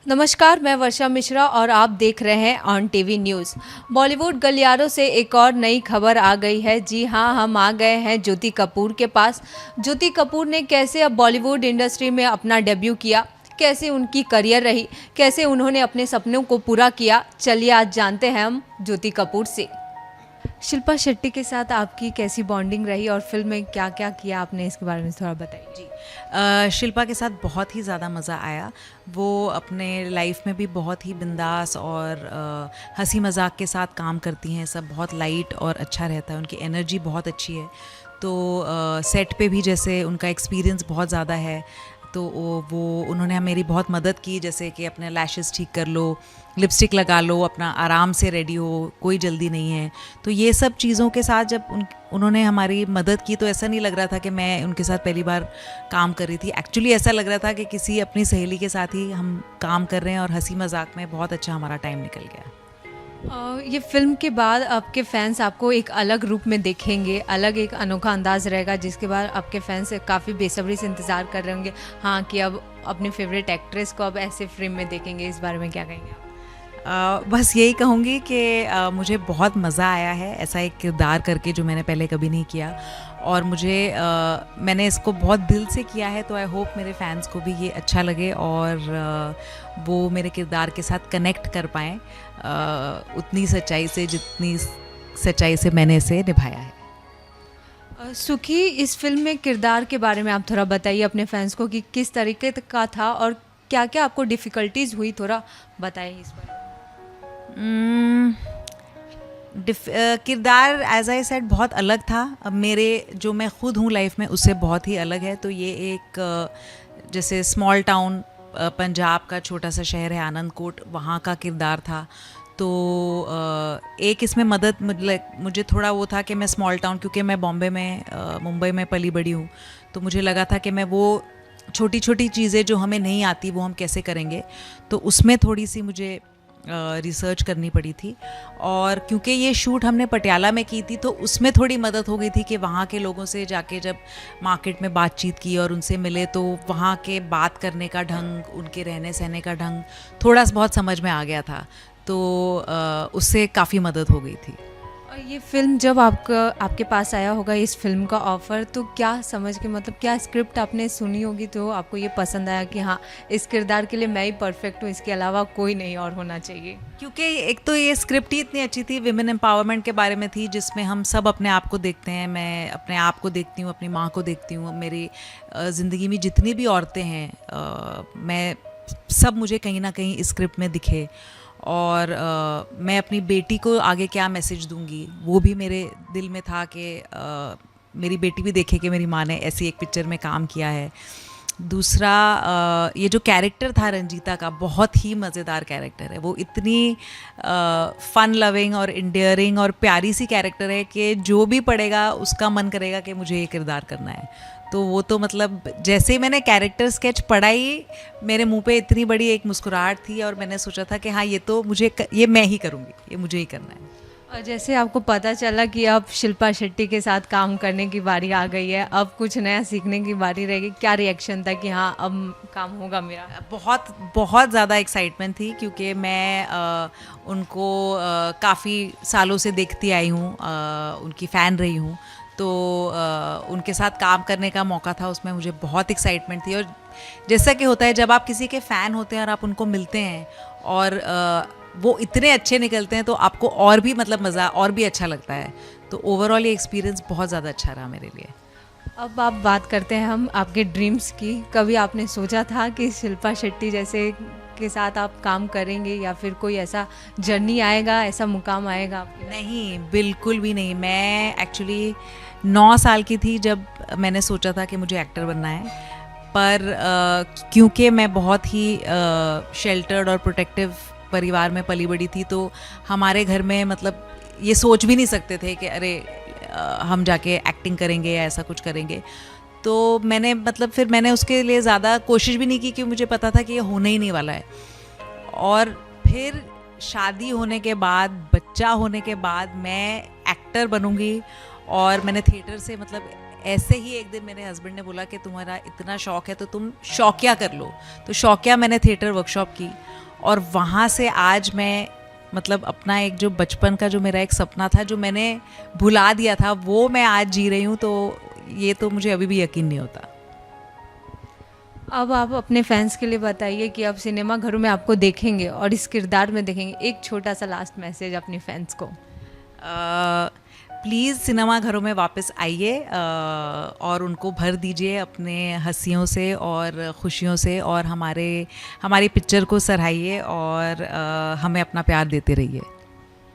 नमस्कार, मैं वर्षा मिश्रा और आप देख रहे हैं ऑन टीवी न्यूज़। बॉलीवुड गलियारों से एक और नई खबर आ गई है। जी हाँ, हम आ गए हैं ज्योति कपूर के पास। ज्योति कपूर ने कैसे अब बॉलीवुड इंडस्ट्री में अपना डेब्यू किया, कैसे उनकी करियर रही, कैसे उन्होंने अपने सपनों को पूरा किया, चलिए आज जानते हैं हम ज्योति कपूर से। शिल्पा शेट्टी के साथ आपकी कैसी बॉन्डिंग रही और फिल्म में क्या क्या किया आपने, इसके बारे में थोड़ा बताइए। जी, शिल्पा के साथ बहुत ही ज़्यादा मज़ा आया। वो अपने लाइफ में भी बहुत ही बिंदास और हंसी मजाक के साथ काम करती हैं। सब बहुत लाइट और अच्छा रहता है, उनकी एनर्जी बहुत अच्छी है। तो सेट पे भी जैसे उनका एक्सपीरियंस बहुत ज़्यादा है, तो वो उन्होंने मेरी बहुत मदद की, जैसे कि अपने लैशेस ठीक कर लो, लिपस्टिक लगा लो, अपना आराम से रेडी हो, कोई जल्दी नहीं है। तो ये सब चीज़ों के साथ जब उन्होंने हमारी मदद की तो ऐसा नहीं लग रहा था कि मैं उनके साथ पहली बार काम कर रही थी। एक्चुअली ऐसा लग रहा था कि किसी अपनी सहेली के साथ ही हम काम कर रहे हैं और हंसी मजाक में बहुत अच्छा हमारा टाइम निकल गया। ये फिल्म के बाद आपके फैंस आपको एक अलग रूप में देखेंगे, अलग एक अनोखा अंदाज रहेगा, जिसके बाद आपके फैंस काफ़ी बेसब्री से इंतज़ार कर रहे होंगे, हाँ, कि अब अपनी फेवरेट एक्ट्रेस को अब ऐसे फिल्म में देखेंगे। इस बारे में क्या कहेंगे आप? बस यही कहूँगी कि मुझे बहुत मज़ा आया है ऐसा एक किरदार करके जो मैंने पहले कभी नहीं किया, और मैंने इसको बहुत दिल से किया है। तो आई होप मेरे फैंस को भी ये अच्छा लगे और वो मेरे किरदार के साथ कनेक्ट कर पाएँ उतनी सच्चाई से जितनी सच्चाई से मैंने इसे निभाया है। सुखी, इस फिल्म में किरदार के बारे में आप थोड़ा बताइए अपने फैंस को कि किस तरीके का था और क्या क्या आपको डिफ़िकल्टीज हुई, थोड़ा बताइए इस बारे में। किरदार एज आई सेड बहुत अलग था। अब मेरे जो मैं खुद हूँ लाइफ में उससे बहुत ही अलग है। तो ये एक जैसे स्मॉल टाउन पंजाब का छोटा सा शहर है आनंदकोट, वहाँ का किरदार था। तो एक इसमें मदद मुझे थोड़ा वो था कि मैं स्मॉल टाउन, क्योंकि मैं बॉम्बे में मुंबई में पली बड़ी हूँ, तो मुझे लगा था कि मैं वो छोटी छोटी चीज़ें जो हमें नहीं आती वो हम कैसे करेंगे। तो उसमें थोड़ी सी मुझे रिसर्च करनी पड़ी थी। और क्योंकि ये शूट हमने पटियाला में की थी तो उसमें थोड़ी मदद हो गई थी कि वहाँ के लोगों से जाके जब मार्केट में बातचीत की और उनसे मिले तो वहाँ के बात करने का ढंग, उनके रहने सहने का ढंग थोड़ा बहुत समझ में आ गया था। तो उससे काफ़ी मदद हो गई थी। और ये फिल्म जब आपके पास आया होगा इस फिल्म का ऑफ़र, तो क्या समझ के, मतलब क्या स्क्रिप्ट आपने सुनी होगी तो आपको ये पसंद आया कि हाँ, इस किरदार के लिए मैं ही परफेक्ट हूँ, इसके अलावा कोई नहीं और होना चाहिए? क्योंकि एक तो ये स्क्रिप्ट ही इतनी अच्छी थी, विमेन एम्पावरमेंट के बारे में थी, जिसमें हम सब अपने आप को देखते हैं। मैं अपने आप को देखती हूँ, अपनी माँ को देखती हूँ, मेरी ज़िंदगी में जितनी भी औरतें हैं, मैं सब मुझे कहीं ना कहीं इस स्क्रिप्ट में दिखे। और मैं अपनी बेटी को आगे क्या मैसेज दूंगी वो भी मेरे दिल में था कि मेरी बेटी भी देखे कि मेरी माँ ने ऐसी एक पिक्चर में काम किया है। दूसरा, ये जो कैरेक्टर था रंजीता का, बहुत ही मज़ेदार कैरेक्टर है। वो इतनी फ़न लविंग और इंडियरिंग और प्यारी सी कैरेक्टर है कि जो भी पढ़ेगा उसका मन करेगा कि मुझे ये किरदार करना है। तो वो तो मतलब जैसे ही मैंने कैरेक्टर स्केच पढ़ा ही मेरे मुंह पे इतनी बड़ी एक मुस्कुराहट थी और मैंने सोचा था कि हाँ, ये मैं ही करूँगी, ये मुझे ही करना है। और जैसे आपको पता चला कि अब शिल्पा शेट्टी के साथ काम करने की बारी आ गई है, अब कुछ नया सीखने की बारी रहेगी, क्या रिएक्शन था कि हाँ अब काम होगा मेरा? बहुत बहुत ज़्यादा एक्साइटमेंट थी, क्योंकि मैं उनको काफ़ी सालों से देखती आई हूँ, उनकी फ़ैन रही हूँ। तो उनके साथ काम करने का मौका था, उसमें मुझे बहुत एक्साइटमेंट थी। और जैसा कि होता है जब आप किसी के फ़ैन होते हैं और आप उनको मिलते हैं और वो इतने अच्छे निकलते हैं तो आपको और भी मतलब मज़ा और भी अच्छा लगता है। तो ओवरऑल ये एक्सपीरियंस बहुत ज़्यादा अच्छा रहा मेरे लिए। अब आप बात करते हैं हम आपके ड्रीम्स की। कभी आपने सोचा था कि शिल्पा शेट्टी जैसे के साथ आप काम करेंगे या फिर कोई ऐसा जर्नी आएगा, ऐसा मुकाम आएगा आपके? नहीं, बिल्कुल भी नहीं। मैं एक्चुअली 9 साल की थी जब मैंने सोचा था कि मुझे एक्टर बनना है। पर क्योंकि मैं बहुत ही शेल्टर्ड और प्रोटेक्टिव परिवार में पली बड़ी थी, तो हमारे घर में मतलब ये सोच भी नहीं सकते थे कि अरे हम जाके एक्टिंग करेंगे या ऐसा कुछ करेंगे। तो फिर मैंने उसके लिए ज़्यादा कोशिश भी नहीं की, क्योंकि मुझे पता था कि ये होने ही नहीं वाला है। और फिर शादी होने के बाद, बच्चा होने के बाद मैं एक्टर बनूंगी। और मैंने थिएटर से ऐसे ही एक दिन मेरे हस्बैंड ने बोला कि तुम्हारा इतना शौक है तो तुम शौकिया कर लो। तो शौकिया मैंने थिएटर वर्कशॉप की और वहाँ से आज मैं मतलब अपना एक जो बचपन का जो मेरा एक सपना था जो मैंने भुला दिया था वो मैं आज जी रही हूँ, तो ये तो मुझे अभी भी यकीन नहीं होता। अब आप अपने फैंस के लिए बताइए कि अब सिनेमा घरों में आपको देखेंगे और इस किरदार में देखेंगे, एक छोटा सा लास्ट मैसेज अपने फैंस को। प्लीज़ सिनेमा घरों में वापस आइए और उनको भर दीजिए अपने हंसियों से और खुशियों से, और हमारी पिक्चर को सराहिए और हमें अपना प्यार देते रहिए।